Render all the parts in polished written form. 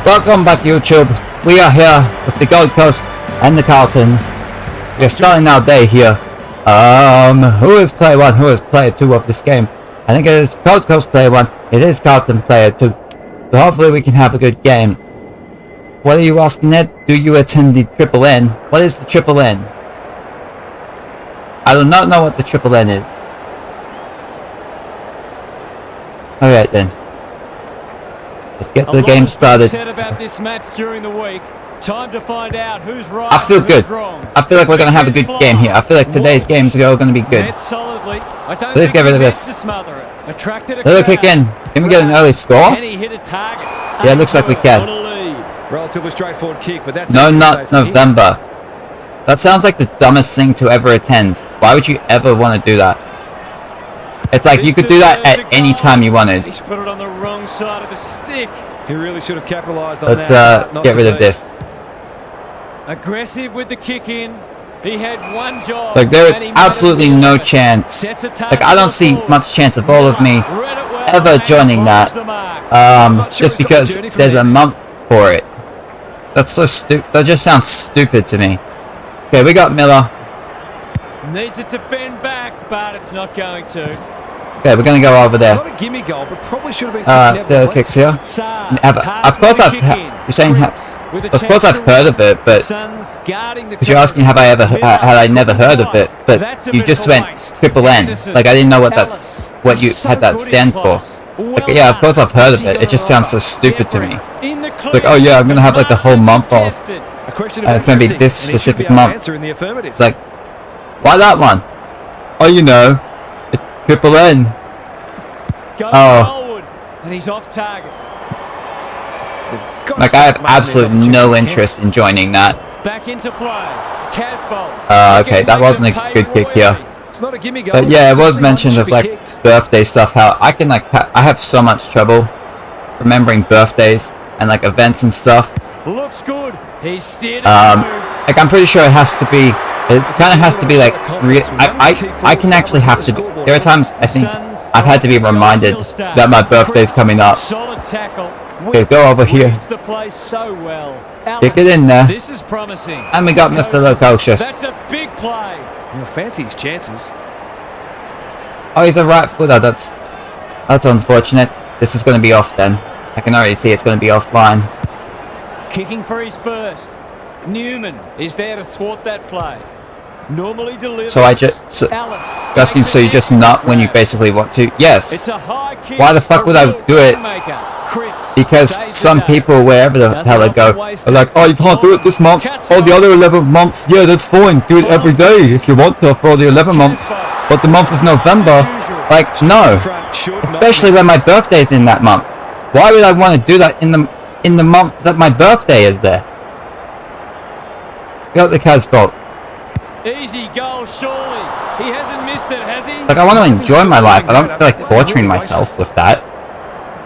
Welcome back, YouTube. We are here with the Gold Coast and the Carlton. We are starting our day here. Who is player 1? Who is player 2 of this game? I think it is Gold Coast player 1. It is Carlton player 2. So hopefully we can have a good game. What are you asking, Ed? Do you attend the Triple N? What is the Triple N? I do not know what the Triple N is. Alright then. Let's get the game started. About this match during the week. Time to find out who's right. I feel good. I feel like we're going to have a good game here. I feel like today's games are going to be good. Let's get rid of this. Little kick in. Can we get an early score? Yeah, it looks like we can. Relatively straightforward kick, but that's no, not November. That sounds like the dumbest thing to ever attend. Why would you ever want to do that? It's like you could do that at any time you wanted. He's put it on the wrong side of the stick. He really should have capitalized on that. Let's get rid of this. Aggressive with the kick in. He had one job. Like there is absolutely no chance. Like I don't see much chance of all of me ever joining that. Just because there's a month for it. That's so stupid. That just sounds stupid to me. Okay, we got Miller. Needs it to bend back, but it's not going to. Okay, we're gonna go over there. Not a gimme goal, but probably should have been the kicks here. Of course I've heard of it, but because you're asking had I never heard of it, but you just went Triple N. Like I didn't know what you had that stand for. Like, yeah, of course I've heard of it. It just sounds so stupid to me. Like, oh yeah, I'm gonna have like the whole month off, and it's gonna be this specific month. Like, why that one? Oh, you know, it's Triple N. Oh. And he's off target. Like, I have absolutely no interest in joining that. Back into play. Okay, that wasn't a good kick here. But yeah, it was mentioned of like birthday stuff. How I can like I have so much trouble remembering birthdays and like events and stuff. Looks good. He's steered. Like I'm pretty sure it has to be. It kind of has to be like I can actually have to be. There are times I think I've had to be reminded that my birthday's coming up. Okay, go over here. Kick it in there. This is promising. And we got Mr. Lococious. That's a big play. He'll fancy his chances. Oh, he's a right footer. That's unfortunate. This is going to be off then. I can already see it's going to be offline. Kicking for his first. Newman is there to thwart that play. Normally delivers. So asking, so you just not when you basically want to? Yes. Why the fuck would I do it? Because some people, wherever the hell they go, are like, oh, you can't do it this month. All the other 11 months, yeah, that's fine. Do it every day if you want to for all the 11 months. But the month of November, like, no. Especially when my birthday's in that month. Why would I want to do that in the month that my birthday is there? Got the cat's bolt. Easy goal, surely. He hasn't missed it, has he? Like, I want to enjoy my life. I don't feel like torturing myself with that.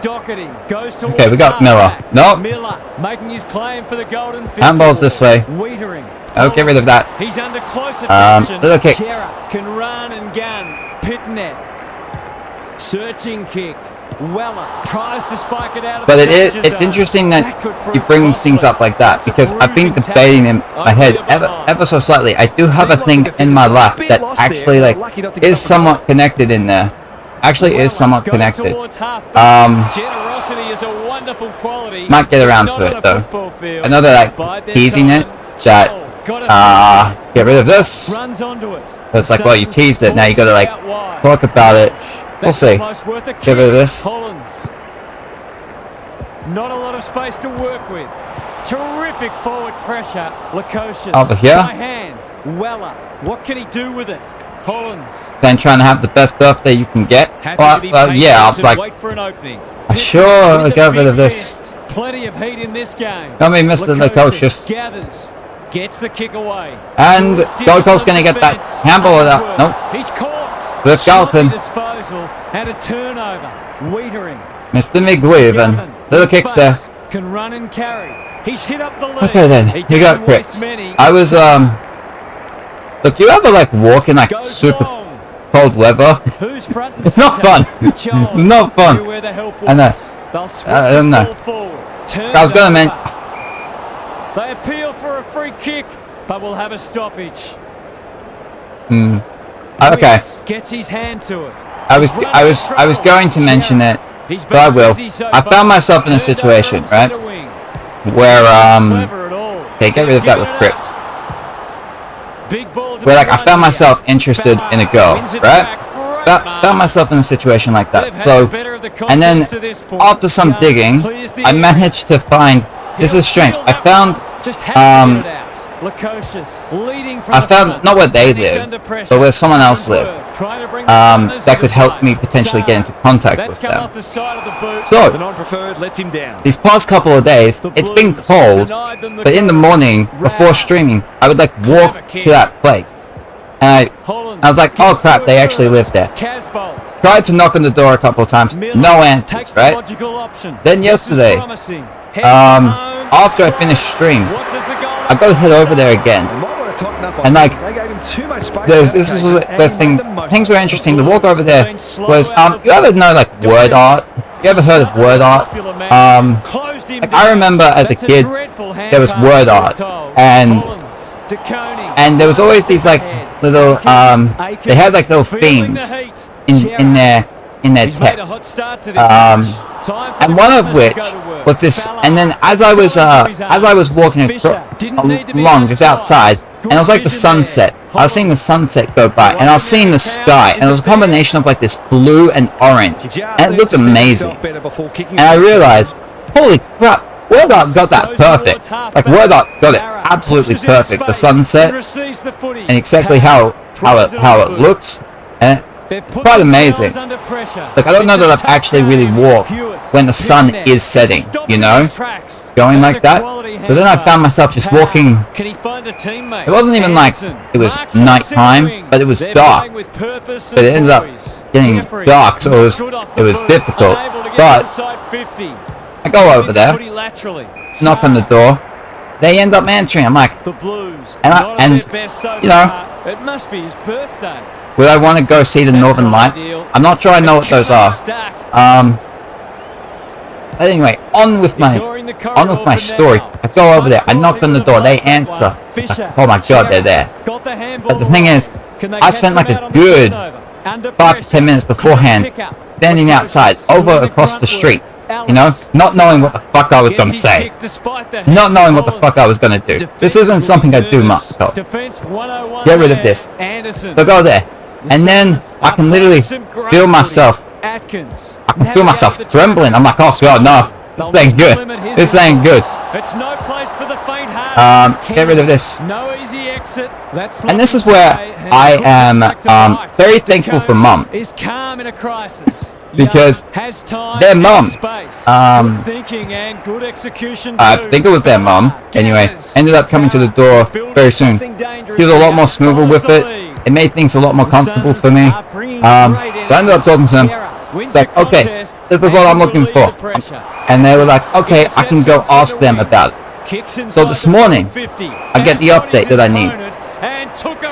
Doherty goes towards okay, we got Miller. No. Miller making his claim for the golden fist. Handballs this way. Oh, get rid of that. He's under close attention. Little kicks. Can run and gun. Pitnet. Searching kick. Weller tries to spike it out of but it's interesting that you bring things up like that, because I've been debating in my head ever so slightly. I do have a thing in my life that actually like is somewhat connected in there. Actually is somewhat connected. Might get around to it though. I know that like teasing it, that get rid of this. It's like, well, you teased it, now you gotta like talk about it. We'll see. Get rid of this. Not a lot of space to work with. Terrific forward pressure. Lococious. Over here. By hand. Weller. What can he do with it? Hollins. Then trying to have the best birthday you can get. Well, yeah, I'll like. Wait for an opening. Sure, get rid of this. Plenty of heat in this game. Don't be Mr. Lococious. Gathers. Gets the kick away. And Gold Coast gonna get that handball out. Nope. He's caught. With Carlton. And a turnover. Wiedering. Mr. McGuiven. Little kicks there. Can run and carry. He's hit up the lead. Okay then, you got Cricks. I was look, do you ever like walk in like super cold weather? It's not fun. It's not fun. I know. I don't know. I was gonna mention. They appeal for a free kick, but will have a stoppage. Okay. Gets his hand to it. I was going to mention it, but I will. I found myself in a situation, right, where okay, get rid of that with Cripps. Where like I found myself interested in a girl, right? Found myself in a situation like that. So, and then after some digging, I managed to find. This is strange. I found not where they live, but where someone else lived. That could help me potentially get into contact with them. So, these past couple of days, it's been cold, but in the morning, before streaming, I would like walk to that place. And I was like, oh crap, they actually live there. Tried to knock on the door a couple of times, no answers, right? Then yesterday, after I finished stream, I got to head over there again. And like, this is the thing. Things were interesting. The walk over there was, you ever know like word art? You ever heard of word art? Like I remember as a kid, there was word art, and there was always these like little, they had like little themes in their text. And one of which was this, and then as I was walking along just outside, and it was like the sunset. I was seeing the sunset go by, and I was seeing the sky, and it was a combination of like this blue and orange, and it looked amazing. And I realized, holy crap, Word Art got that perfect. Like Word Art got it absolutely perfect. The sunset, and exactly how it looks, and it's quite amazing. Like I don't know that I've actually really walked when the sun is setting, you know, going like that. So then I found myself just walking. It wasn't even like it was nighttime, but it was dark. But it ended up getting dark, so it was difficult. But I go over there, knock on the door. They end up answering. I'm like, and you know, it must be his birthday. Would I want to go see the Northern Lights? I'm not sure I know what those are. But anyway, on with my story. I go over there. I knock on the door. They answer. Like, oh my god, they're there. But the thing is, I spent like a good 5 to 10 minutes beforehand standing outside, over across the street. You know, not knowing what the fuck I was gonna say. Not knowing what the fuck I was gonna do. This isn't something I do much of. Get rid of this. So go there. And then I can literally feel myself. I can feel myself trembling. I'm like, oh god, no. This ain't good. This ain't good. Get rid of this. And this is where I am very thankful for mums. Because their mum, I think it was their mum, anyway, ended up coming to the door very soon. She was a lot more smoother with it. It made things a lot more comfortable for me. But I ended up talking to them. It's like, okay, this is what I'm looking for. And they were like, okay, I can go ask them about it. So this morning, I get the update that I need.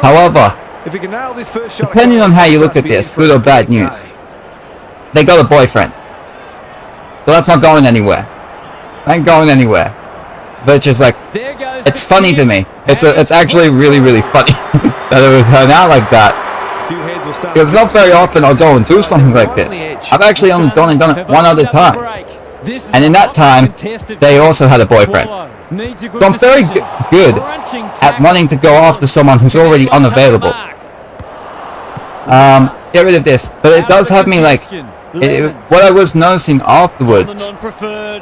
However, depending on how you look at this, good or bad news, they got a boyfriend. So that's not going anywhere. I ain't going anywhere. But it's just like, it's funny to me. It's actually really, really funny that it would turn out like that. Because it's not very often I'll go and do something like this. I've actually only gone and done it one other time. And in that time, they also had a boyfriend. So I'm very good at wanting to go after someone who's already unavailable. Get rid of this. But it does have me like, what I was noticing afterwards, here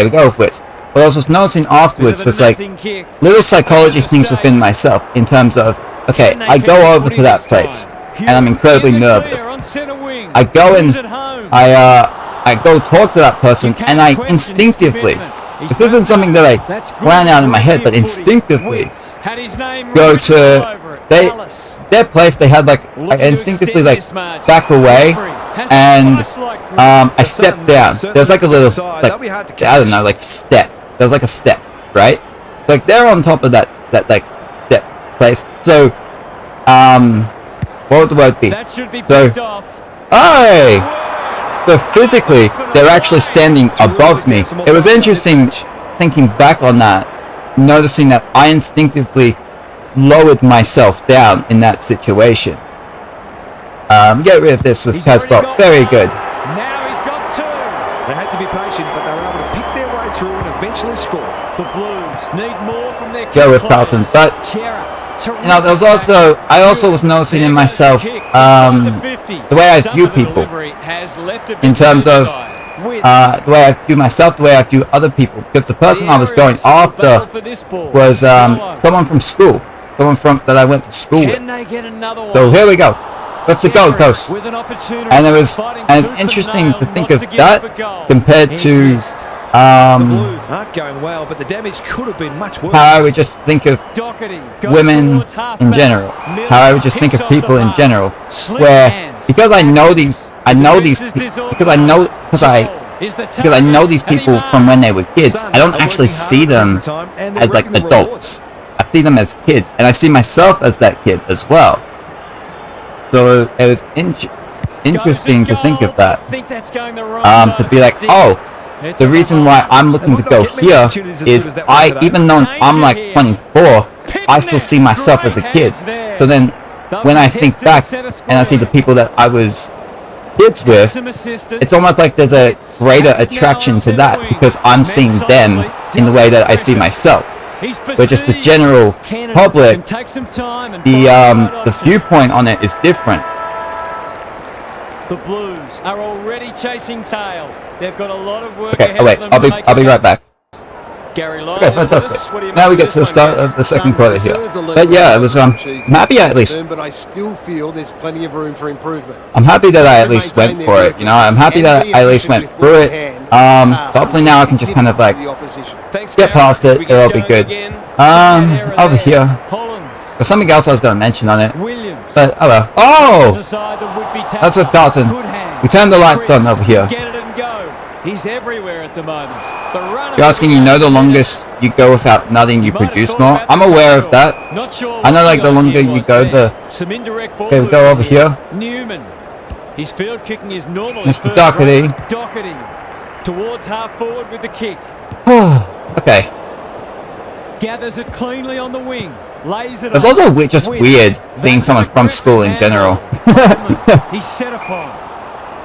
we go with it. What I was noticing afterwards was like little psychology things within myself in terms of, okay, I go over to that place and I'm incredibly nervous. I go and I go talk to that person and I instinctively, this isn't something that I plan out in my head, but instinctively go to their place. They had like, I instinctively like back away and I stepped down. There's like a little, like, I don't know, like step. There was like a step, right? Like they're on top of that like step place. So, what would the word be? So, hey! So physically, they're actually standing above me. It was interesting thinking back on that, noticing that I instinctively lowered myself down in that situation. Get rid of this with Casbolt. Very good. Now he's got two. They had to be patient, but they were able to pick their way through and eventually score. The Blues need more from their Go with Carlton, but there was also I was noticing in myself the way I view people in terms of the way I view myself, the way I view other people. Because the person I was going after was someone from school, that I went to school with. So here we go. With the Gold Coast, and it's interesting to think of that compared to The Blues aren't going well, but the damage could have been much worse. how I would just think of women in general, how I would just think of people in general, where because I know these people from when they were kids, I don't actually see them as like adults. I see them as kids, and I see myself as that kid as well. So it was interesting to think of that, to be like, oh, the reason why I'm looking to go here is even though I'm like 24, I still see myself as a kid. So then when I think back and I see the people that I was kids with, it's almost like there's a greater attraction to that because I'm seeing them in the way that I see myself. But just the general public, the viewpoint on it is different. The Blues are already chasing tail. They've got a lot of work Okay, ahead oh wait, of them I'll be right back. Gary Lyon, Okay, fantastic. Now we get to the start of the second quarter here. But yeah, it was I'm happy I at least. But I still feel there's plenty of room for improvement. I'm happy that I at least went for it. You know, I'm happy that I at least went through it. Hopefully now I can just kind of like get past it. It'll be good. Over here. There's something else I was going to mention on it. But oh well. Oh, that's with Carlton. We turned the lights on over here. He's everywhere at the moment. You're asking, the longest you go without nutting, you produce more. I'm aware of that. I know, like the longer you go, okay, we go over here. Newman. His field kicking is normal. Mr. Doherty. Towards half forward with the kick. Okay. Gathers it cleanly on the wing. Lays it. It's also just weird seeing someone from school in general. He's set upon.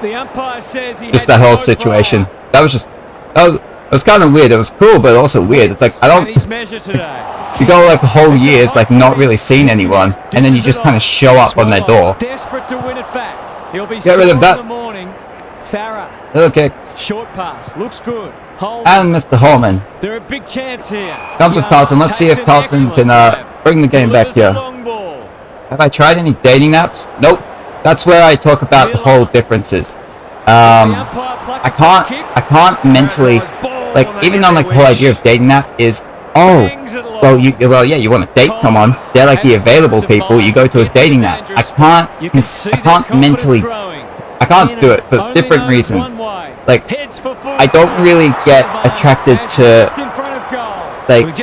The umpire says he just that whole situation. That was just, it was kind of weird. It was cool, but also weird. It's like, I don't, you go like a whole year, it's like not really seeing anyone, and then you just kind of show up on their door. Desperate to win it back. He'll be get rid of that. Little kicks. Short pass. Looks good. And Mr. Holman. They're a big chance here. Comes with Carlton. Let's see if Carlton can bring the game back here. Have I tried any dating apps? Nope. That's where I talk about the whole differences. I can't mentally, like, even though like the whole idea of dating app is, you want to date someone, they're like the available people, you go to a dating app. I can't do it for different reasons. Like, I don't really get attracted to like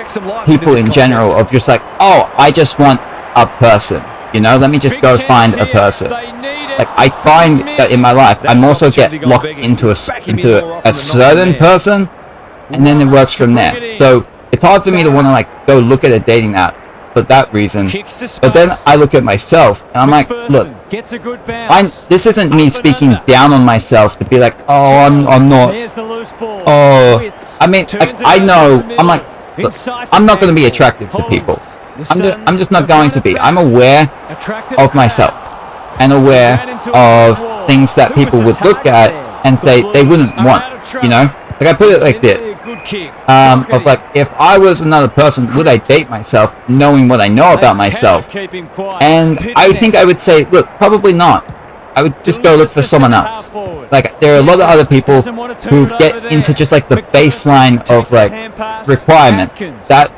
people in general of just like, oh, I just want a person. Let me just go find a person. Like, I find that in my life, I'm also get locked into a certain person, and then it works from there. So it's hard for me to want to like go look at a dating app for that reason. But then I look at myself, and I'm like, look, this isn't me speaking down on myself to be like, oh, I'm not. Oh, I mean, like, I know, I'm like, look, I'm not going to be attractive to people. I'm just not going to be. I'm aware of myself and aware of things that people would look at and they wouldn't want, Like, I put it like this, of like, if I was another person, would I date myself knowing what I know about myself? And I think I would say, look, probably not. I would just go look for someone else. Like, there are a lot of other people who get into just like the baseline of like requirements that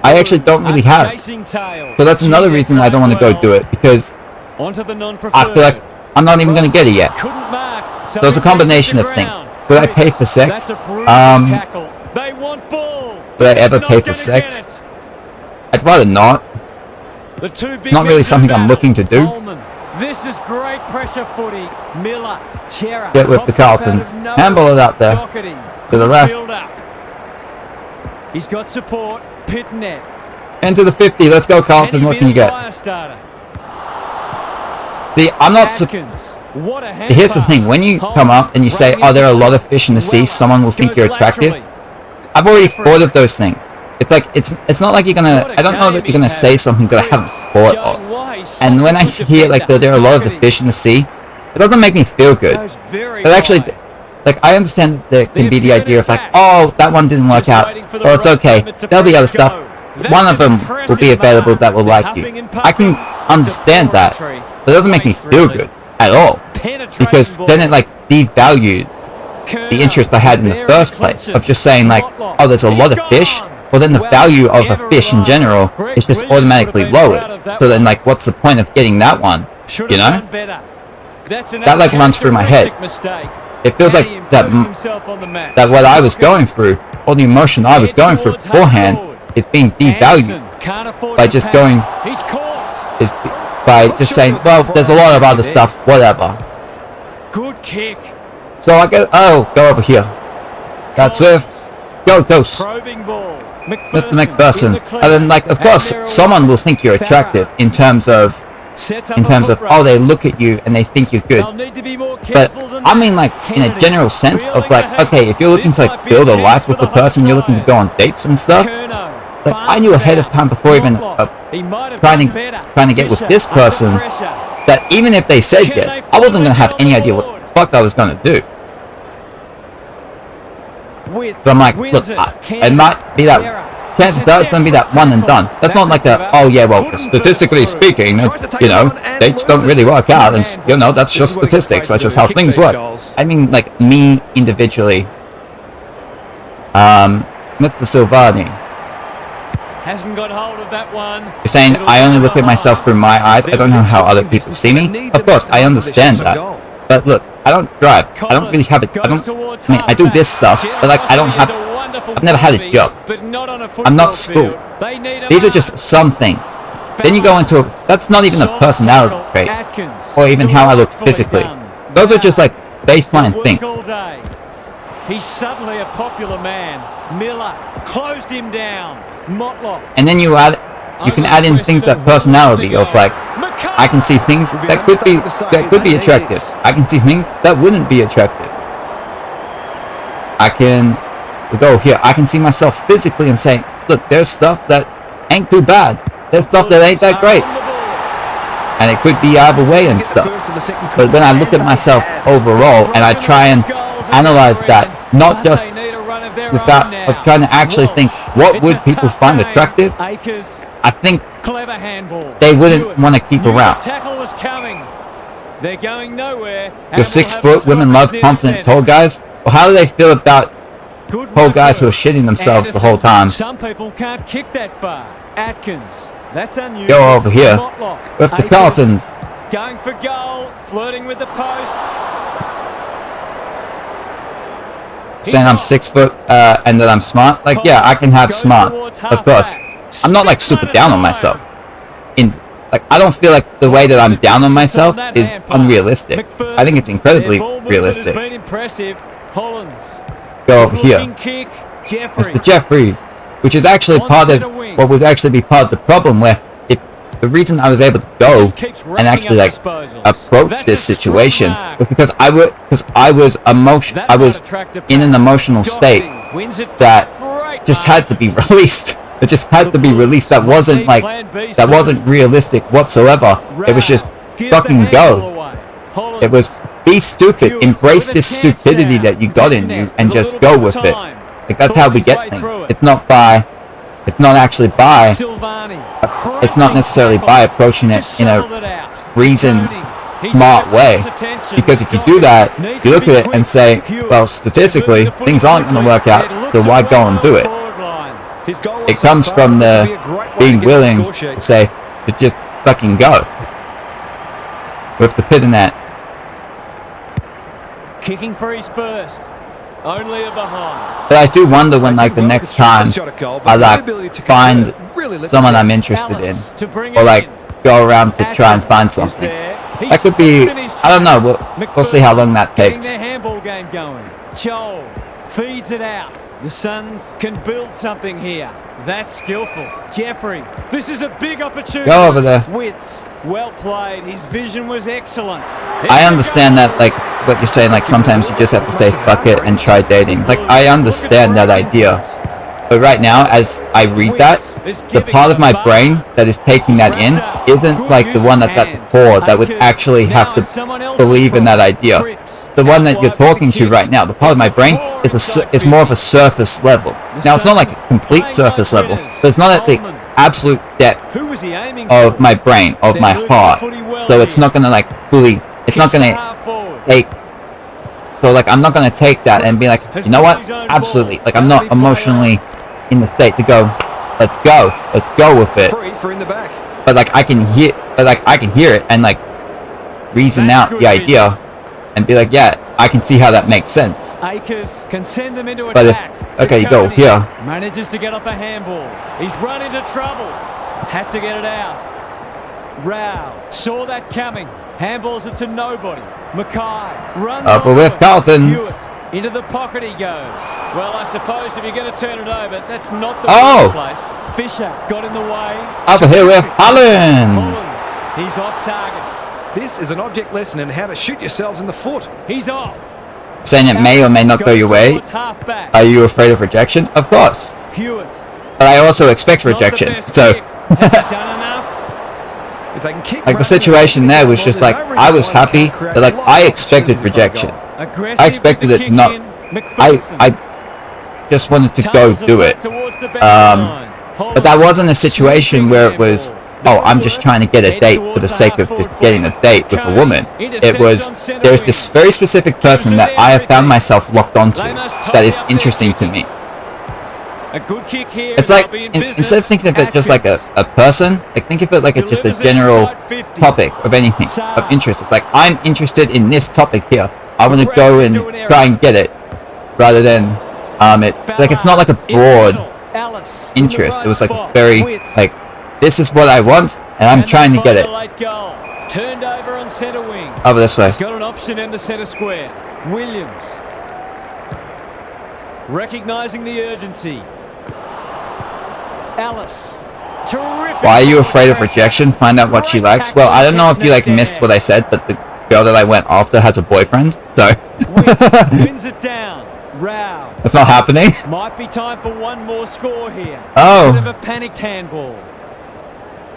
I actually don't really have. So that's another reason I don't want to go do it, because I feel like I'm not even going to get it yet. So it's a combination of things. Would I pay for sex? Would I ever pay for sex? I'd rather not. Not really something I'm looking to do. This is great pressure footy. Miller, Chera. Get with the Carltons. Handball it out there. To the left. He's got support. Pitnet. Into the 50. Let's go, Carlton. What can you get? See, I'm not... Here's the thing. When you come up and you say, oh, there are a lot of fish in the sea, someone will think you're attractive. I've already thought of those things. It's like, it's not like you're gonna... I don't know that you're gonna say something that I haven't thought of. And when I hear, like, that there are a lot of the fish in the sea, it doesn't make me feel good. But actually... Like, I understand that there can be the idea of like, oh, that one didn't work out. Well, it's okay. There'll be other stuff. One of them will be available that will like you. I can understand that. But it doesn't make me feel good at all. Because then it, like, devalues the interest I had in the first place. Of just saying, like, oh, there's a lot of fish. Well, then the value of a fish in general is just automatically lowered. So then, like, what's the point of getting that one? You know? That, like, runs through my head. It feels like that what I was going through, all the emotion I was going through beforehand, is being devalued by just going, by just saying, well, there's a lot of other stuff, whatever. Good kick. So I go, oh, go over here. That's Swift. Go, Ghost. Mr. McPherson. And then, like, of course, someone will think you're attractive in terms of, oh, they look at you and they think you're good. But I mean, like, in a general sense of, like, okay, if you're looking to, like, build a life with the person, you're looking to go on dates and stuff. Like, I knew ahead of time before even trying to get with this person that even if they said yes, I wasn't going to have any idea what the fuck I was going to do. So I'm like, look, it might be that... Chances are it's going to be that one and done. That's not like a, oh yeah, well, statistically speaking, you know, dates don't really work out, and, you know, that's just statistics, that's just how things work. I mean, like, me individually, Mr. Silvani. Hasn't got hold of that one. You're saying I only look at myself through my eyes, I don't know how other people see me? Of course, I understand that. But look, I don't drive, I don't really have I do this stuff, but, like, I've never had a job. I'm not schooled. These are just some things. Then you go into that's not even a personality trait, or even how I look physically. Those are just, like, baseline things. He's suddenly a popular man. Miller closed him down. Motlock. And then you can add in things that personality of, like, I can see things that could be attractive. I can see things that wouldn't be attractive. We go here. I can see myself physically and say, look, there's stuff that ain't too bad. There's stuff that ain't that great. And it could be either way and stuff. But when I look at myself overall and I try and analyze that, not just with that of trying to actually think, what would people find attractive? I think they wouldn't want to keep around. You're 6 foot, women love confident tall guys. Well, how do they feel about tall guys who are shitting themselves the whole time? Some people can't kick that far. Atkins, that's unusual. Go over here with the Carltons. Going for goal, flirting with the post. Saying I'm 6 foot and that I'm smart. Like, yeah, I can have smart, of course. I'm not, like, super down on myself. Like, I don't feel like the way that I'm down on myself is unrealistic. I think it's incredibly realistic. Go over here. Mr. Jeffries, which is actually part of what would actually be part of the problem, where if the reason I was able to go and actually, like, approach this situation was because I was in an emotional state that just had to be released. It just had to be released. That wasn't realistic whatsoever. It was just fucking go. It was be stupid, embrace this stupidity that you got in you, and just go with it. Like, that's how we get things. It's not necessarily by approaching it in a reasoned, smart way. Because if you do that, you look at it and say, well, statistically, things aren't going to work out, so why go and do it? It comes from the being willing to say, to just fucking go. With the pit in that. Kicking for his first. Only a behind. But I do wonder when, like, the next time I, like, find someone I'm interested in, or, like, go around to try and find something, That could be, I don't know, we'll see how long that takes. Getting their handball game going. Joel feeds it out. The Suns can build something here. That's skillful. Jeffrey, this is a big opportunity. Go over there. Wits, well played. His vision was excellent. I understand that, like, what you're saying, like, sometimes you just have to say fuck it and try dating. Like, I understand that idea. But right now, as I read that, the part of my brain that is taking that in isn't like the one that's at the core that would actually have to believe in that idea. The one that you're talking to right now, the part of my brain is more of a surface level. Now, it's not like a complete surface level, but it's not at the absolute depth of my brain, of my heart. So it's not gonna like fully, it's not gonna take. So like I'm not gonna take that and be like, you know what? Absolutely. Like I'm not emotionally in the state to go, let's go with it. But like I can hear it and like reason out the idea and be like, yeah, I can see how that makes sense. Akers can send them into But if attack. okay, you go here. Manages to get off a handball. He's run into trouble. Had to get it out. Rao saw that coming. Handballs it to nobody. Mackay runs Over with Carlton's. Hewitt. Into the pocket he goes. Well, I suppose if you're going to turn it over, that's not the place. Fisher got in the way. Over here with Holland. He's off target. This is an object lesson in how to shoot yourselves in the foot. He's off. Saying it may or may not go your way. Are you afraid of rejection? Of course. Hewitt. But I also expect rejection. So If they can kick like the situation there was just like I was happy that like I expected rejection. I expected it to not. I just wanted to go do it. But that wasn't a situation where it was, oh, I'm just trying to get a date for the sake of just getting a date with a woman. It was, there's this very specific person that I have found myself locked onto that is interesting to me. A good kick here. It's like, instead of thinking of it just like a person, like think of it like just a general topic of anything, of interest. It's like, I'm interested in this topic here. I want to go and try and get it, rather than, like it's not like a broad interest. It was like a very, like, this is what I want, and I'm trying to get it. Turned over on centre wing. Over this way. He's got an option in the centre square. Williams. Recognising the urgency. Alice. Terrific. Why are you afraid of rejection? Find out what she likes. Well, I don't know if you like missed what I said, but the girl that I went after has a boyfriend, so wins it down. Rao. It's not happening. Might be time for one more score here. Oh. Bit of a panicked handball.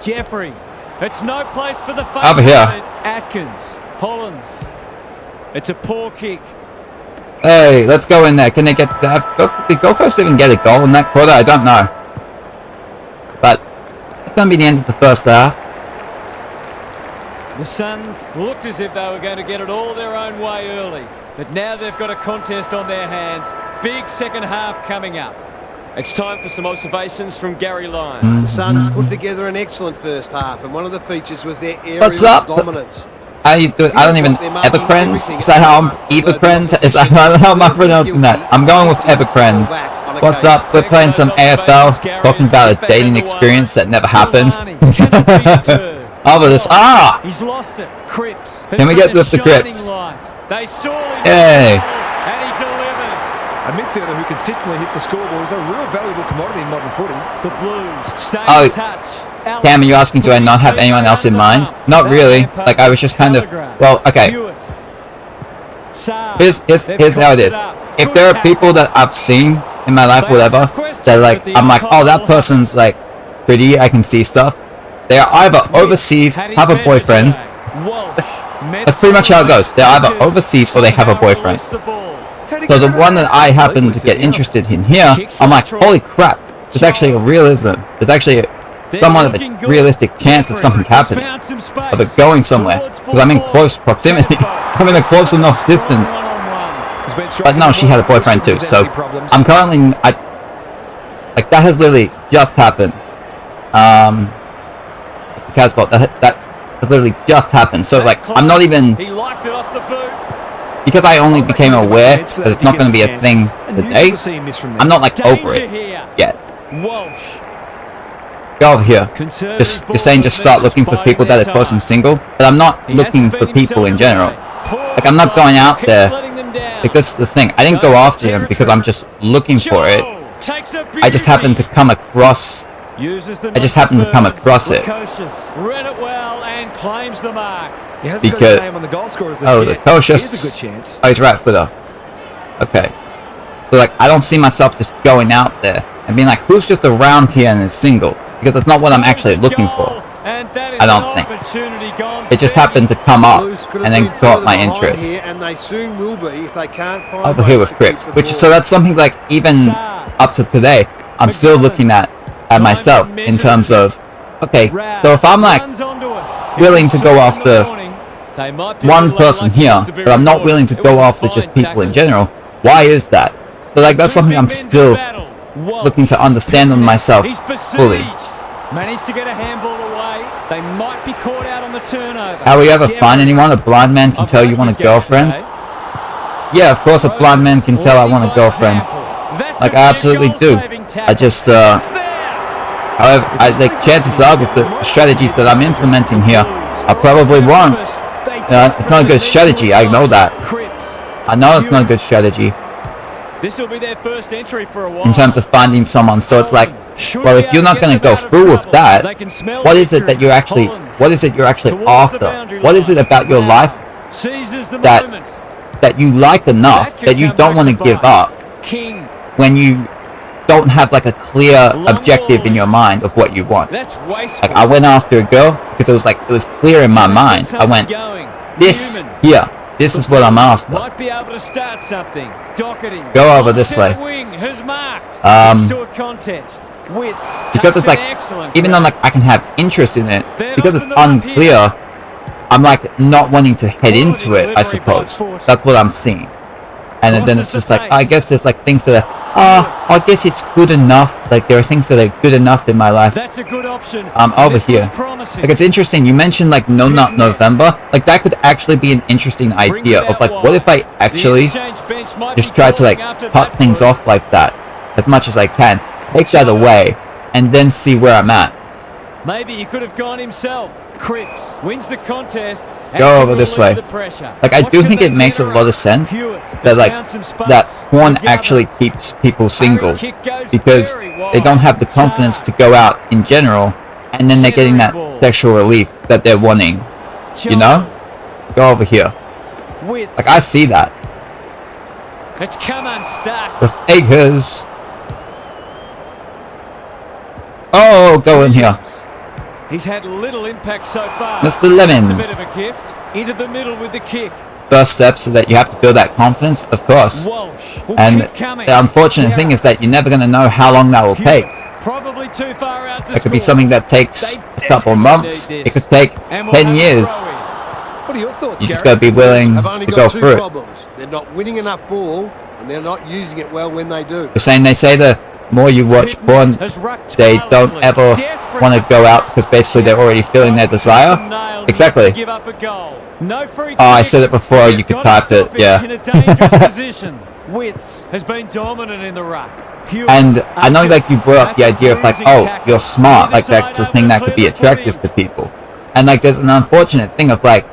Jeffrey. It's no place for the fun. Over here. Atkins. Hollands. It's a poor kick. Hey, let's go in there. Can they get did Gold Coast even get a goal in that quarter? I don't know. But it's going to be the end of the first half. The Suns looked as if they were going to get it all their own way early. But now they've got a contest on their hands. Big second half coming up. It's time for some observations from Gary Lyon. The Suns put together an excellent first half, and one of the features was their aerial What's up? dominance. How you do it? I don't even Evercrens. Is that how I'm Evercrens? Is that how am I pronouncing that? I'm going with Evercrens. What's up? We're playing some AFL, talking about a dating experience that never happened. Over this. Ah! He's lost it. Cripps. Can we get with the Cripps? They saw him. Yay! And he delivers. A midfielder who consistently hits the scoreboard is a real valuable commodity in modern footy. The Blues stay in touch. Cam, are you asking, do I not have anyone else in mind? Not really. Like, I was just kind of... Well, okay. Here's how it is. If there are people that I've seen in my life, whatever, that like, I'm like, oh, that person's like pretty, I can see stuff. They are either overseas, have a boyfriend. That's pretty much how it goes. They're either overseas or they have a boyfriend. So the one that I happen to get interested in here, I'm like, holy crap, there's actually a realism. There's actually somewhat of a realistic chance of something happening, of it going somewhere, because I'm in close proximity. I'm in a close enough distance. But no, she had a boyfriend too, so I'm currently, like, that has literally just happened. The Casbolt, that has literally just happened, so like, I'm not even, because I only became aware that it's not going to be a thing today, I'm not like over it yet. Go over here. You're saying just start looking for people that are crossing single, but I'm not looking for people in general. Like, I'm not going out there. Like, this is the thing. I didn't go after him because I'm just looking for it. I just happened to come across. I just happened to come across it. Read it well and claims the mark. Because the cautious. Oh, he's right footer. Okay. So like, I don't see myself just going out there and being like, who's just around here and is single? Because that's not what I'm actually looking for. I don't think. It just happened to come up and then caught my interest. Over here with Cripps, so that's something like even up to today, I'm still looking at myself in terms of, okay, so if I'm like willing to go after one person here, but I'm not willing to go after just people in general, why is that? So like, that's something I'm still looking to understand on myself fully. Managed to get a handball away. They might be caught out on the turnover. How we ever find anyone? A blind man can tell you want a girlfriend? Yeah, of course a blind man can tell I want a girlfriend. Like, I absolutely do. I just, however, like, chances are with the strategies that I'm implementing here, I probably won't. It's not a good strategy, I know that. I know it's not a good strategy. This will be their first entry for a while. In terms of finding someone, so it's like, well, if you're not going to go through with that, what is it that you're actually after? What is it about your life that you like enough that you don't want to give up when you don't have like a clear objective in your mind of what you want? Like, I went after a girl because it was clear in my mind. I went, this here. This is what I'm after. Might be able to start something. Doherty. Go over this way. Because it's like, even though like I can have interest in it, because it's unclear, I'm like not wanting to head into it, I suppose. That's what I'm seeing. And then it's just like, I guess there's like things that are, I guess it's good enough. Like, there are things that are good enough in my life. That's a good option. Over here. Like, it's interesting. You mentioned like No Nut November. Like, that could actually be an interesting idea of like, what if I actually just try to like cut things off like that as much as I can, take that away, and then see where I'm at. Maybe he could have gone himself. Cripps wins the contest. Go over this way. Like, I do think it makes a lot of sense that like that porn actually keeps people single, because they don't have the confidence to go out in general, and then they're getting that sexual relief that they're wanting. You know? Go over here. Like, I see that. It's come unstuck. With Akers. Oh, go in here. He's had little impact so far. Mr. Lemons. A bit of a gift. Into the middle with the kick. First step so that you have to build that confidence, of course. And the unfortunate thing is that you're never going to know how long that will take. Probably too far out to It could be something that takes a couple of months. It could take 10 years. What are your thoughts, You just got to be willing to go through it. They're not winning enough ball, and they're not using it well when they do. The same, they say the more you watch porn, they don't ever want to go out because basically they're already feeling their desire. Exactly. Oh, I said it before, you could type it, yeah. Wits has been dominant in the ruck. And I know like you brought up the idea of like, oh, you're smart, like that's the thing that could be attractive to people. And like there's an unfortunate thing of like,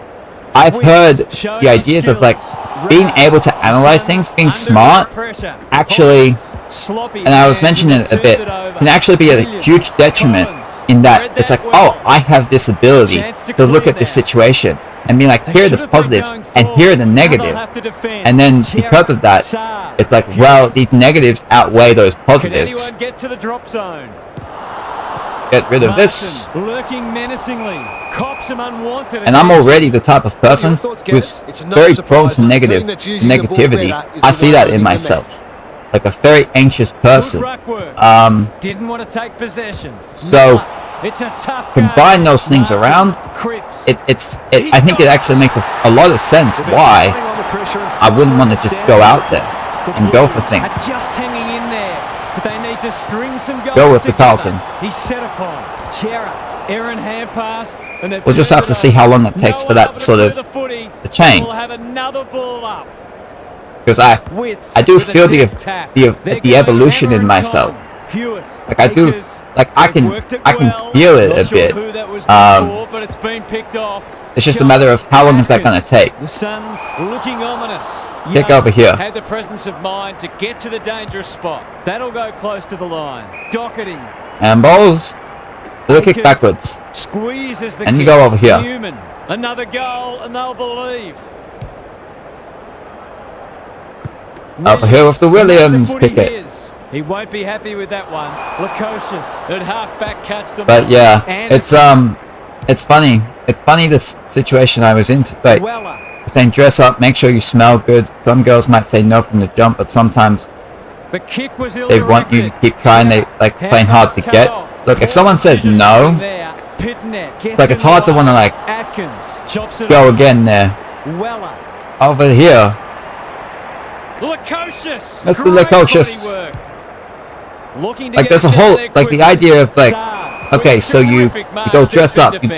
I've heard the ideas of like being able to analyze things, being smart, actually, and I was mentioning it a bit, can actually be a huge detriment in that it's like, oh, I have this ability to look at this situation and be like, here are the positives and here are the negatives. And then because of that, it's like, well, these negatives outweigh those positives. Get to the drop zone. Get rid of this. Lurking menacingly. Cops him unwanted. And I'm already the type of person who's very prone to negativity. I see that in myself. Like a very anxious person. Didn't want to take possession. So it's a tough combine those things around. I think it actually makes a lot of sense why I wouldn't want to just go out there and go for things. Just hanging in there, but they need to string some goals. Go with the Carlton. He's set upon Chera, Aaron hand pass, and we'll just have to see how long it takes for that to sort of to change. We'll have another ball up. Because I do feel the evolution in myself. Like I do like I can feel it a bit. But it's been picked off. It's just a matter of how long is that going to take. The Suns looking ominous. Kick over here. Had the presence of mind to get to the dangerous spot. That'll go close to the line. Doherty. And balls. Little kick backwards. Squeezes the and you kick. go over here. Newman. Another goal, and they'll believe. Over here with the Williams. Kick it. He won't be happy with that one. Lukosius at halfback cuts the. But yeah, it's funny. It's funny this situation I was in. Like, saying dress up, make sure you smell good. Some girls might say no from the jump, but sometimes the kick was they want you to keep trying. They like playing hard to get. Look, if someone says no, like it's hard to want to like go again there. Over here. Let's do Lukosius. Like there's a whole like the idea of like, okay, so you go dress up, you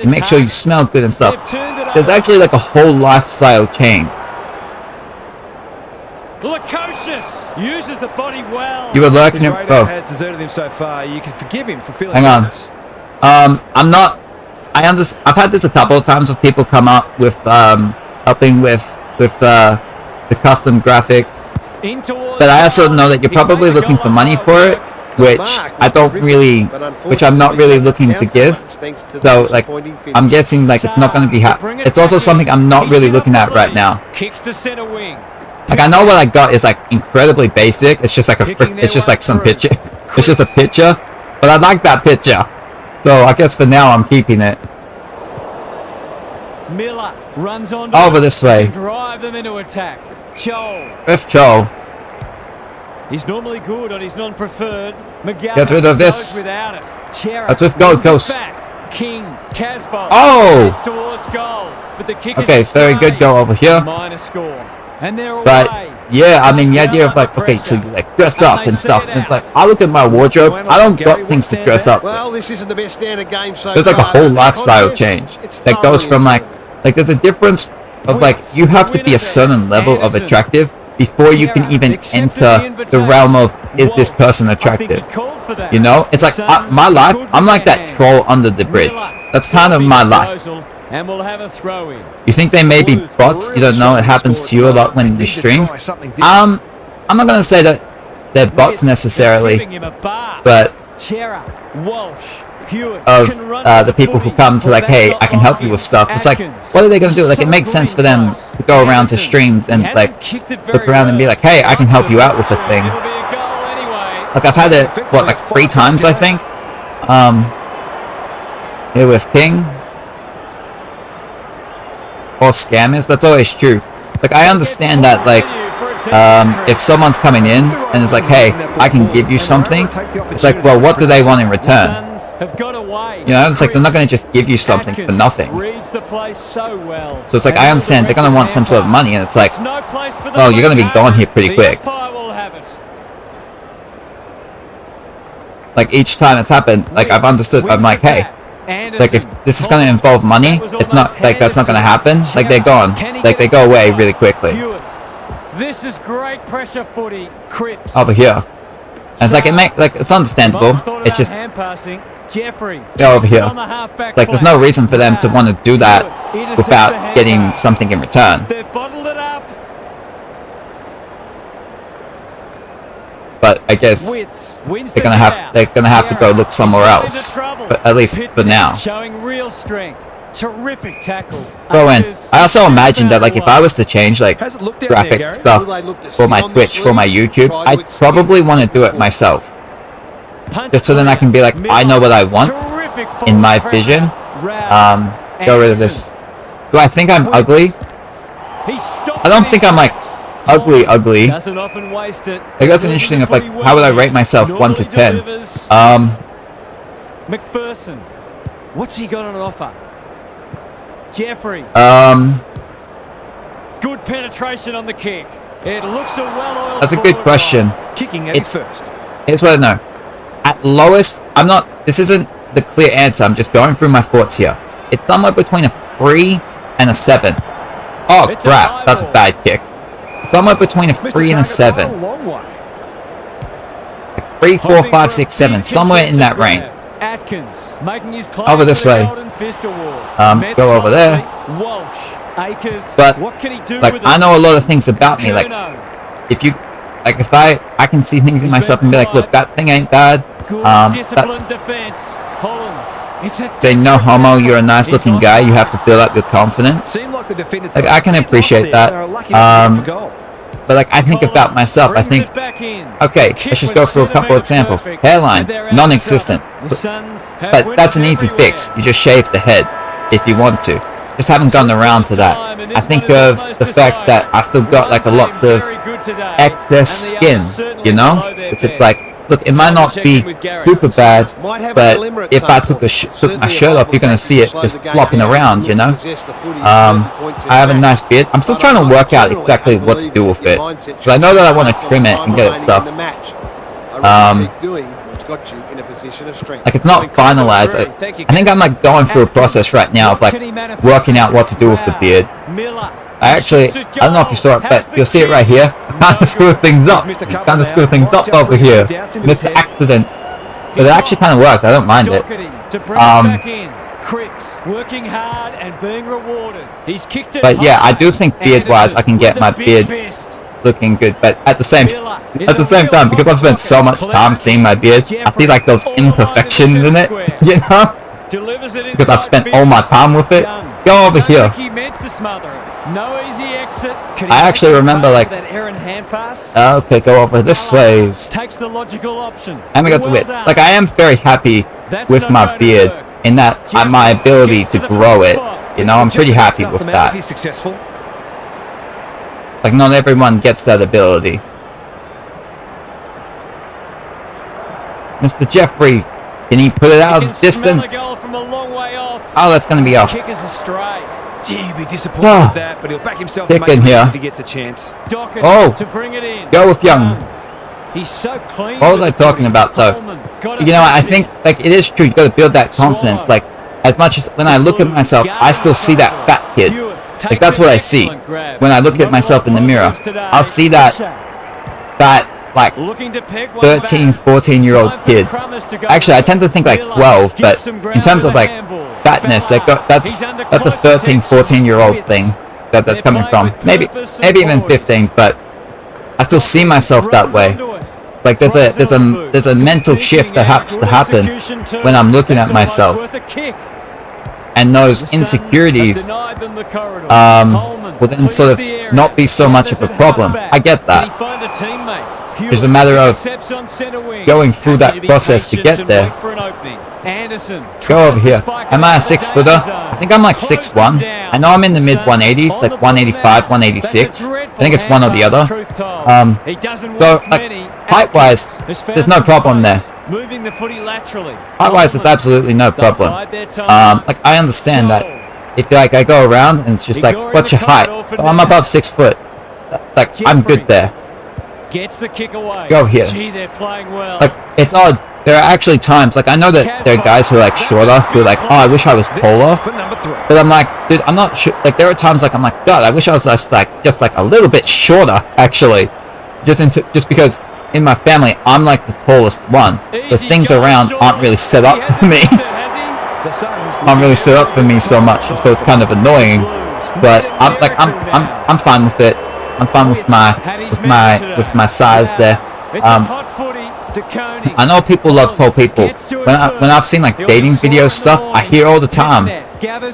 make sure you smell good and stuff. There's actually like a whole lifestyle change. Lukosius uses the body well. You were lurking him. Oh, has deserted him so far. You can forgive him for feeling. Hang on. I'm not. I understand. I've had this a couple of times with people come up with helping with the custom graphics. But I also know that you're probably looking for money for it, which I'm not really looking to give. So like, I'm guessing like it's not going to be it's also something I'm not really looking at right now. Like I know what I got is like incredibly basic. It's just like it's just like some picture. It's just a picture, but I like that picture. So I guess for now I'm keeping it. Miller runs on over this way. Drive them into attack. With Cho. He's normally good on his non-preferred. Get rid of this. That's with Gold Coast. King, Casbolt. Oh! Towards goal, but the kick okay, very good goal over here. Minor score. And they're but away. Yeah, I mean the idea of like, okay, so you like dress up and stuff. And it's like I look at my wardrobe, I don't got things to dress up. Well, this isn't the best standard game so there's like a whole lifestyle change that goes from like there's a difference of like you have to be a certain level of attractive before you can even enter the realm of is this person attractive. You know, it's like my life. I'm like that troll under the bridge. That's kind of my life. And we'll have a throw in. You think they may be bots? You don't know. It happens to you a lot when you stream. I'm not gonna say that they're bots necessarily, but of the people who come to like, hey, I can help you with stuff. It's like, what are they gonna do? Like, it makes sense for them to go around to streams and like look around and be like, hey, I can help you out with this thing. Like I've had it like 3 times I think. Here with King. Or scammers, that's always true. Like I understand that like if someone's coming in and it's like, hey, I can give you something, it's like, well, what do they want in return? You know, it's like they're not going to just give you something for nothing. So it's like I understand they're going to want some sort of money, and it's like, well, you're going to be gone here pretty quick. Like each time it's happened, like I've understood, I'm like, hey, like if this is going to involve money, it's not like that's not going to happen. Like they're gone. Like they go away really quickly. This is great pressure footy. Cripps. Over here. And it's like it's understandable. It's just go over here. Like there's no reason for them to want to do that without getting something in return. But I guess they're gonna have to go look somewhere else. But at least for now. Showing real strength. Terrific tackle. Throw in. I also imagine that like if I was to change like graphic stuff for my Twitch, for my YouTube, I'd probably want to do it myself. Just so then I can be like, I know what I want in my vision. Get rid of this. Do I think I'm ugly? I don't think I'm like ugly. Like that's an interesting of like how would I rate myself 1 to 10? McPherson. What's he got on offer? Jeffrey. Good penetration on the kick. It looks a well-oiled. That's a good question. Kicking at first. Here's what I know. At lowest, I'm not. This isn't the clear answer. I'm just going through my thoughts here. It's somewhere between a 3 and a 7. Oh crap! That's a bad kick. Somewhere between a 3 and a 7. Like 3, 4, 5, 6, 7, somewhere in that range. Atkins making his Over this way. Go over there. But like I know a lot of things about me. Like if you, like if I can see things in myself and be like, look, that thing ain't bad. Say no homo, you're a nice looking guy, you have to build up your confidence. Like I can appreciate that. But like I think about myself, I think, okay, let's just go through a couple examples. Hairline, non-existent. But that's an easy fix. You just shave the head if you want to. Just haven't gotten around to that. I think of the fact that I still got like a lots of excess skin, you know? Which it's like, look, it might not be super bad, but if I took my shirt off, you're going to see it just flopping around, you know? I have a nice beard. I'm still trying to work out exactly what to do with it. But I know that I want to trim it and get it stuff. Like it's not finalized. I think I'm like going through a process right now of like working out what to do with the beard. I don't know if you saw it, but you'll see it right here. I kind of screw things up. Over here. And it's an accident. But it actually kind of worked. I don't mind it. But yeah, I do think beard-wise, I can get my beard looking good. But at the same time, because I've spent so much time seeing my beard, I see like those imperfections in it, you know? Because I've spent all my time with it. Go over here. I actually remember like, okay, go over this way. And we got the width. Like I am very happy with my beard in that my ability to grow it. You know, I'm pretty happy with that. Like not everyone gets that ability. Mr. Jeffrey, can he put it out of distance? Oh, that's going to be off. Gee, he'd be disappointed with that, but he'll back himself and make here if he gets a chance. Oh, go with Young. What was I talking about though? You know, I think like it is true. You got to build that confidence. Like as much as when I look at myself, I still see that fat kid. Like that's what I see when I look at myself in the mirror. I'll see that like 13, 14-year-old kid. Actually, I tend to think like 12, but in terms of like fatness, that's a 13, 14-year-old thing that's coming from. Maybe even 15, but I still see myself that way. Like there's a mental shift that has to happen when I'm looking at myself, and those insecurities will then sort of not be so much of a problem. I get that. It's a matter of going through that process to get there. Go over here. Am I a 6-footer? I think I'm like 6'1". I know I'm in the mid 180s, like 185, 186. I think it's one or the other. So like height-wise, there's no problem there. Height-wise, there's absolutely no problem. Like I understand that if like I go around and it's just like, what's your height? Oh, I'm above 6 foot. Like I'm good there. Go here. Like it's odd. There are actually times, like I know that there are guys who are like shorter, who are like, oh, I wish I was taller. But I'm like, dude, I'm not sure. Like there are times like I'm like, God, I wish I was just like a little bit shorter, actually. Just because in my family I'm like the tallest one. The things around aren't really set up for me. Aren't really set up for me so much, so it's kind of annoying. But I'm fine with it. I'm fine with my size there. I know people love tall people. When I've seen like dating video stuff, I hear all the time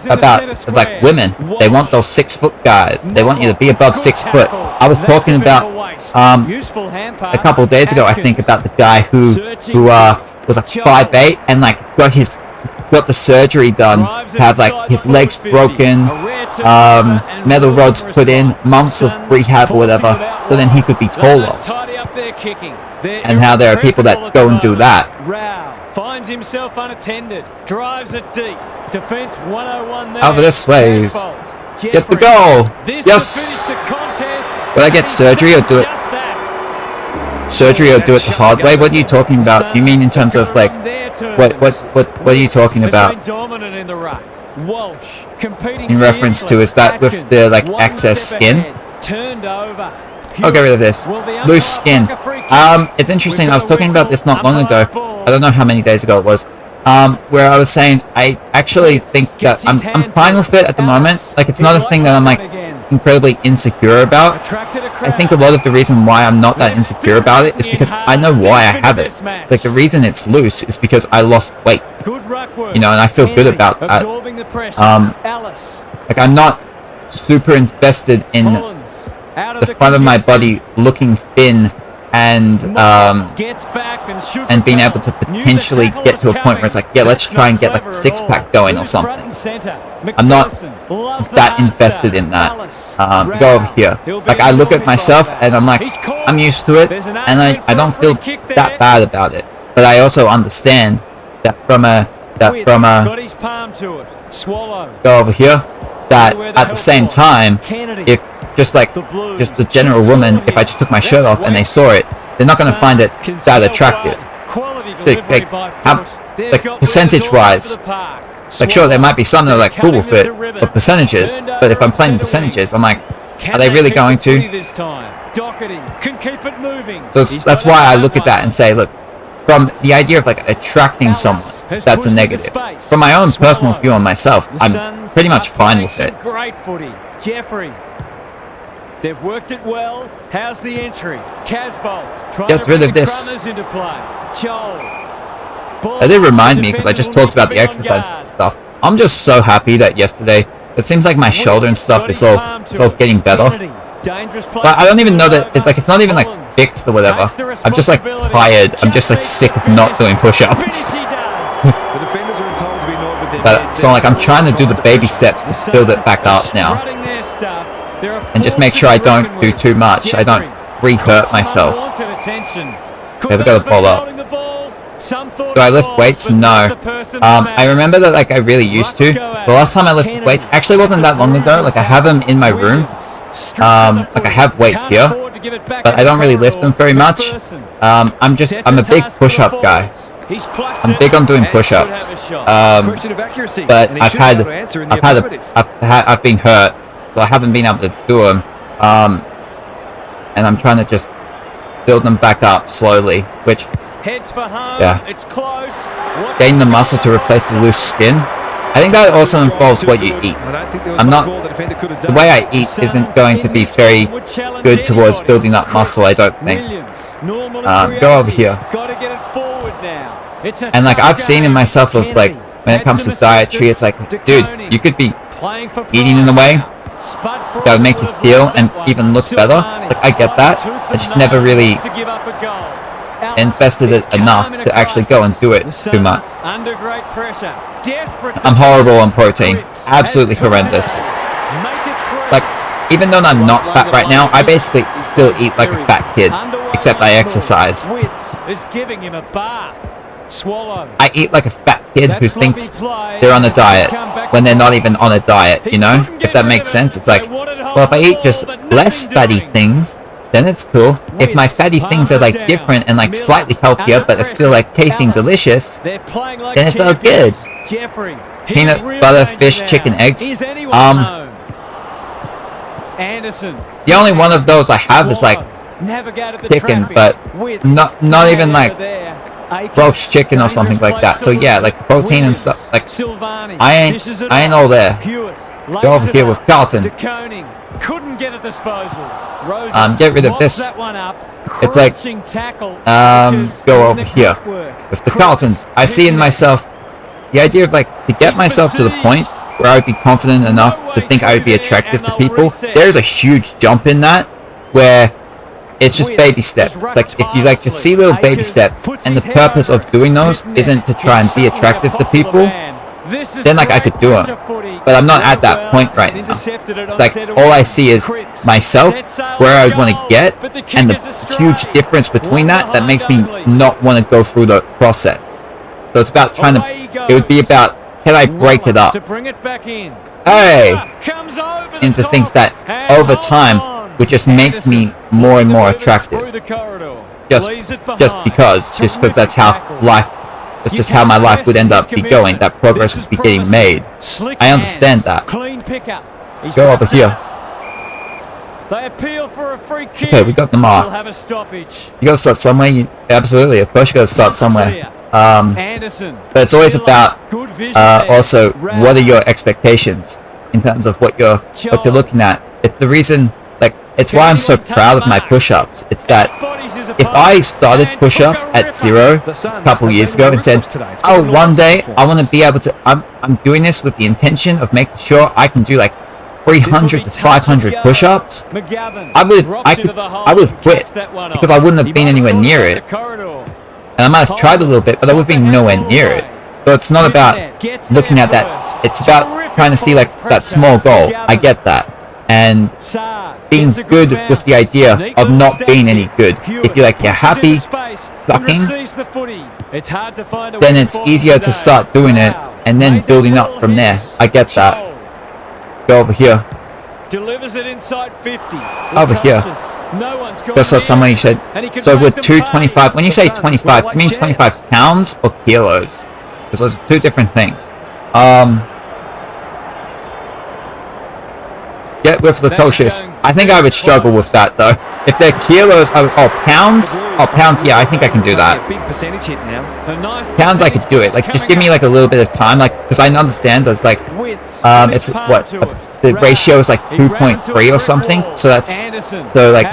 about like women. They want those 6-foot guys. They want you to be above 6 foot. I was talking about a couple of days ago, I think, about the guy who was like 5'8" and like got the surgery done, have like his legs broken, metal rods put in, months of rehab or whatever, so then he could be taller. And how there are people that go and do that. Finds himself unattended, drives it deep. Defense 101 there. Over this way. Get the goal. Yes. Will I get surgery or do it? Surgery or do it the hard way? What are you talking about? Do you mean in terms of like what are you talking about? In reference to, is that with the like excess skin? I'll get rid of this. Loose skin. It's interesting. I was talking about this not long ago. I don't know how many days ago it was. Where I was saying I actually think that I'm fine with it at the moment. Like, it's not a thing that I'm like incredibly insecure about. I think a lot of the reason why I'm not that insecure about it is because I know why I have it. It's like the reason it's loose is because I lost weight. You know, and I feel good about that. Like, I'm not super invested in the front of my body looking thin and being able to potentially get to a point where it's like, yeah, let's try and get like a six-pack going or something. I'm not that invested in that. Go over here. Like, I look at myself and I'm like, I'm used to it, and I don't feel that bad about it. But I also understand that from a go over here, that at the same time, if just the general woman, if I just took my shirt off and they saw it, they're not going to find it that attractive. Like percentage-wise, like, sure, there might be some that are like cool with it, but percentages. But if I'm playing percentages, I'm like, are they really going to? So that's why I look at that and say, look, from the idea of like attracting someone, that's a negative. From my own personal view on myself, I'm pretty much fine with it. Jeffrey. They've worked it well. How's the entry? Casbolt. Get rid of this. That did remind me, because I just talked about the exercise stuff. I'm just so happy that yesterday, it seems like my shoulder and stuff is all getting better. But I don't even know that it's not even like fixed or whatever. I'm just like tired. I'm just like sick of not doing push-ups. But so like I'm trying to do the baby steps to build it back up now, and just make sure I don't do too much. I don't re-hurt myself. Okay, we got the ball up. Do I lift weights? No. I remember that like I really used to. The last time I lifted weights actually wasn't that long ago. Like, I have them in my room. Like, I have weights here, but I don't really lift them very much. I'm a big push-up guy. I'm big on doing push-ups. But I've been hurt, so I haven't been able to do them. And I'm trying to just build them back up slowly, which, yeah, gain the muscle to replace the loose skin. I think that also involves what you eat. The way I eat isn't going to be very good towards building up muscle, I don't think. Go over here. And like, I've seen in myself of like, when it comes to dietary, it's like, dude, you could be eating in a way that would make you feel and even look better. Like, I get that. I just never really invested it enough to actually go and do it too much. I'm horrible on protein. Absolutely horrendous. Like, even though I'm not fat right now, I basically still eat like a fat kid, except I exercise. I eat like a fat kid who thinks they're on a diet when they're not even on a diet, you know? If that makes sense. It's like, well, if I eat just less fatty things, then it's cool. If my fatty things are like different and like slightly healthier, but are still like tasting delicious, then it's all good. Peanut butter, fish, chicken, eggs. The only one of those I have is like chicken, but not even like roast chicken or something like that. So yeah, like protein and stuff. Like, I ain't all there. Go over here with Carlton. Couldn't get a disposal. Get rid of this. It's like, go over here with the Carltons. I see in myself the idea of like, to get myself to the point where I would be confident enough to think I would be attractive to people. There's a huge jump in that, where it's just baby steps. It's like, if you like just see little baby steps, and the purpose of doing those isn't to try and be attractive to people, then like I could do it. But I'm not at that point right now. It's like, all I see is myself, where I would want to get, and the huge difference between that makes me not want to go through the process. So it's about trying to, it would be about, can I break it up? Hey! Into things that over time would just make me more and more attractive. Just because that's how life, that's just how my life would end up be going. That progress would be getting made. I understand that. Go over here. They appeal for a free kick. Okay, we got the mark. We'll have a stoppage. You got to start somewhere. Absolutely, of course you got to start somewhere. Anderson. But it's always about also what are your expectations in terms of what you're looking at. It's the reason, like, it's why I'm so proud of my push-ups. It's that if I started push-up at 0 a couple years ago and said, oh, one day I want to be able to, I'm doing this with the intention of making sure I can do like 300 to 500 push-ups, I would have quit because I wouldn't have been anywhere near it. And I might have tried a little bit, but I would have been nowhere near it. So it's not about looking at that. It's about trying to see like that small goal. I get that. And being good with the idea of not being any good. If you're like, you're happy sucking, then it's easier to start doing it and then building up from there. I get that. Go over here. Delivers it inside 50. Over here. Just saw someone you said, so with 225, when you say 25, you mean 25 pounds or kilos? Because those are two different things. Get with Lacocious. I think I would struggle with that though. If they're kilos, pounds, yeah, I think I can do that. Big percentage hit now. Pounds, I could do it. Like, just give me like a little bit of time, like, because I understand that it's like, it's what the ratio is like 2.3 or something. So that's like,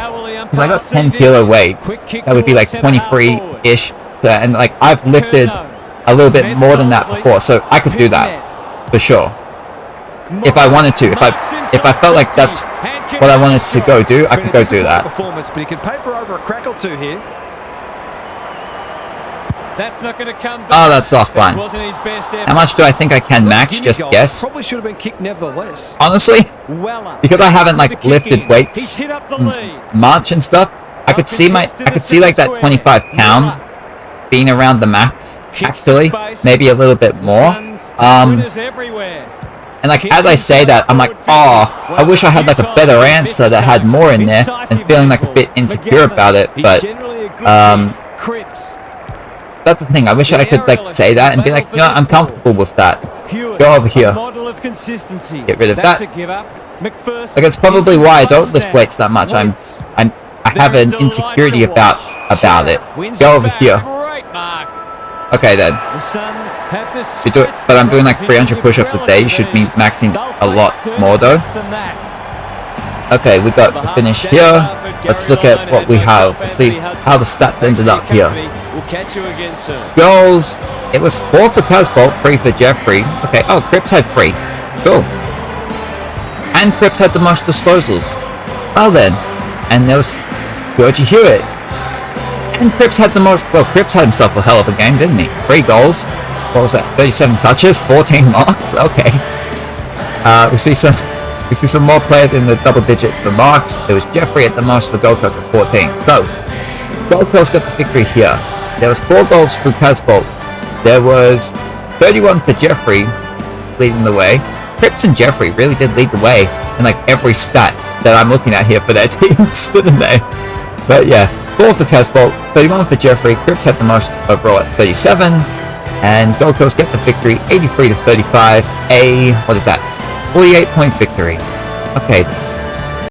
because I got 10 kilo weights, that would be like 23-ish. So, and like I've lifted a little bit more than that before, so I could do that for sure. If I wanted to, if I felt like that's what I wanted to go do, I could go do that. Performance, but he can paper over a crack or two here. That's not going to come back. Oh, that's offline. How much do I think I can max? Just guess. Probably should have been kicked nevertheless. Honestly, because I haven't like lifted weights much and stuff, I could see like that 25 pound being around the max. Actually, maybe a little bit more. And like as I say that, I'm like, oh, I wish I had like a better answer that had more in there, and feeling like a bit insecure about it. But that's the thing. I wish I could like say that and be like, you know, I'm comfortable with that. Go over here. Get rid of that. Like it's probably why I don't lift weights that much. I have an insecurity about it. Go over here. Okay then. You do it, but I'm doing like 300 push-ups a day. You should be maxing a lot more though. Okay, we got the finish here. Let's look at what we have. Let's see how the stats ended up here. Goals. It was 4 for Casbolt, 3 for Jeffrey. Okay. Oh, Cripps had 3. Cool. And Cripps had the most disposals. Well then, and there was Georgie Hewitt. And Cripps had the most. Well, Cripps had himself a hell of a game, didn't he? 3 goals. What was that? 37 touches, 14 marks. Okay. We see some more players in the double digit for marks. It was Jeffrey at the most for Gold Coast at 14. So Gold Coast got the victory here. There was 4 goals for Casbolt. There was 31 for Jeffrey, leading the way. Cripps and Jeffrey really did lead the way in like every stat that I'm looking at here for their teams, didn't they? But yeah. 4 for Casbolt, 31 for Jeffrey. Cripps had the most overall at 37, and Gold Coast get the victory, 83 to 35. What is that? 48-point victory. Okay,